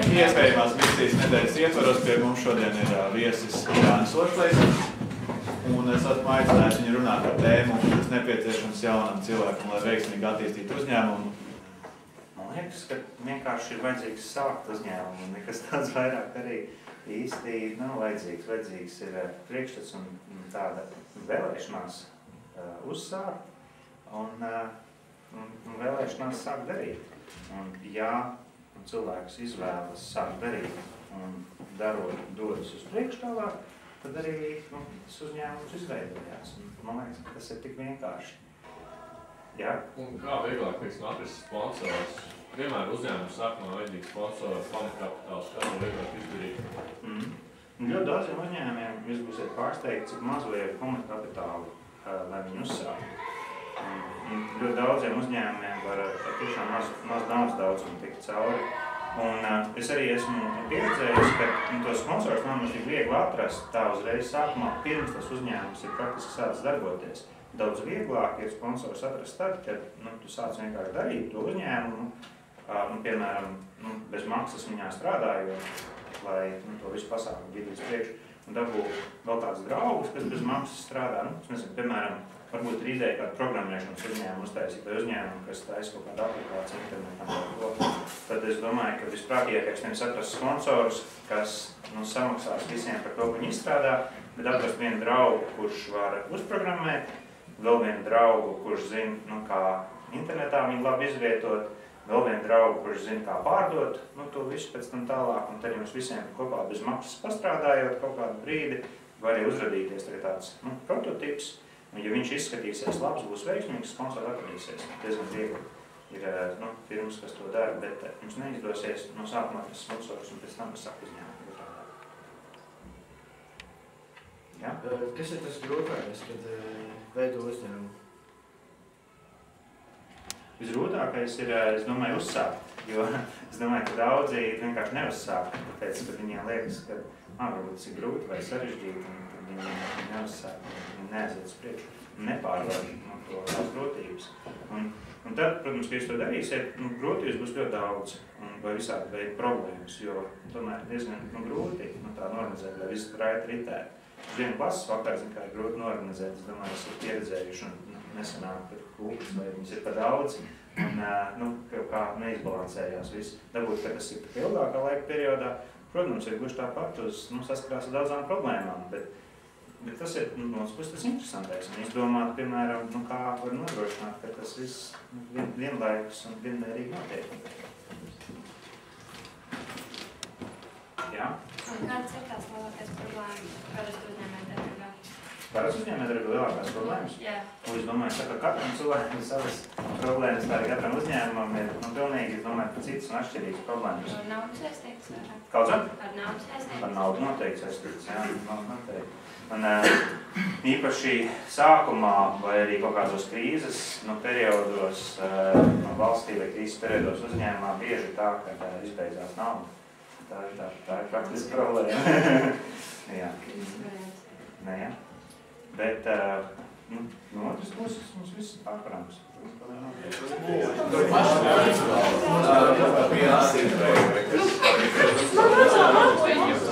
Iespējamās misijas nedēļas ietvaros pie mums šodien ir viesis Jānis Ošlejs. Un es esmu aicinājis viņu runāt par tēmu, kas nepieciešams jaunam cilvēkam, lai veiksmīgi attīstītu uzņēmumu. Man liekas, ka vienkārši ir vajadzīgs sākt uzņēmumu, un nekas tāds vairāk arī īsti nav vajadzīgs. Vajadzīgs ir priekšstats un tāda vēlēšanās uzsākt un vēlēšanās sākt darīt. Un ja cilvēks izvēlas sākt darīt un darot dodas uz priekšu tālāk, tad arī tas uzņēmums izveidojās. Man liekas, ka tas ir tik vienkārši. Jā? Un kā vieglāk, teiksim, atrast sponsors? Vienmēr uzņēmums sākumā vajadzīgs sponsors, pamatkapitāls, kā to vieglāk izdarīt? Ļoti daudziem uzņēmumiem jūs būsiet pārsteigti, cik maz vajag pamatkapitālu, lai viņi uzsāktu. Ļoti daudziem uzņēmumiem var tiešām maz naudas daudzumu tikt cauri. Un es arī esmu pieredzējis, ka tos sponsors nav tik viegli atrast tā uzreiz sākumā, pirms tas uzņēmums ir praktiski sācis darboties. Daudz vieglāk ir sponsors atrast tad, kad tu sāc vienkārši darīt to uzņēmumu, piemēram, bez maksas viņā strādājot, lai to visu pasākumu vidu uz priekšu. Un dabū vēl tāds draugus, kas bez maksas strādā. Nezinu, piemēram, varbūt ir ideja kādu programmēšanas uzņēmumu uztaisīt vai uzņēmumu, kas taisa kaut kādu aplikāciju internetam vai ko. Tad es domāju, ka visprātīgākais nevis atrast sponsorus, kas samaksās visiem par to, ko viņi izstrādā, bet atrast vienu draugu, kurš var uzprogrammēt, vēl vienu draugu, kurš zina, kā internetā viņu labi izvietot, vēl vienu draugu, kurš zina, kā pārdot to visu pēc tam tālāk, un tad jums visiem kopā bez maksas pastrādājot kaut kādu brīdi, var arī uzradīties tāds prototips. Un, ja viņš izskatīsies labs, būs veiksmīgs, sponsors atradīsies. Diezgan viegli ir firmas, kas to dara, bet jums neizdosies no sākumā tas sponsors un pēc tam sāk uzņēmumu. Ja? Kas ir tas grūtākais, kad veido uzņēmumu? Visgrūtākais ir, es domāju, uzsākt, jo es domāju, ka daudzi vienkārši neuzsāk, tāpēc, ka viņiem liekas, ka varbūt tas ir grūti vai sarežģīti, un viņi neuzsāk, viņi neaiziet uz priekšu, un nepārvar tās grūtības. Un tad, protams, ka jūs to darīsiet, grūtības būs ļoti daudz, vai visādi veidi problēmas, jo tomēr diezgan grūti tā norganizēt, lai visu raiti ritētu. Uz vienu klases vakar, kā ir grūti norganizēt, es domāju, es esmu pieredzējuši un nesanāk pēc kūpas, vai viņas ir pa daudz, un kaut kā neizbalansējās viss. Dabūt, ka tas ir tik ilgākā laika periodā, protams, ir gluži tāpat saskarās ar daudzām problēmām, bet tas ir, no otras puses, tas interesantais. Un izdomāt, piemēram, kā var nodrošināt, ka tas viss vienlaikus un vienmērīgi notiek. Jā? Un kāds ir tās lielākais problēmas parasti uzņēmējdarbībā? Parasti uzņēmējdarbībā lielākās problēmas? Jā. Un es domāju, ka katram cilvēkam savas problēmas, tā arī katram uzņēmumam ir pilnīgi, es domāju, ka citas un atšķirīgas problēmas. Ar naudu saistītas vairāk? Kāds? Ar naudu saistītas? Ar naudu noteikti saistītas, jā, noteikti. Un īpaši sākumā vai arī kaut kādos krīzes periodos valstī vai krīzes periodos uzņēmumā bieži tā, ka izbeidzās nauda. Tā ir praktiski problēma. Jā. Nē, jā. Bet no otras puses mums viss ir pārparams. Tas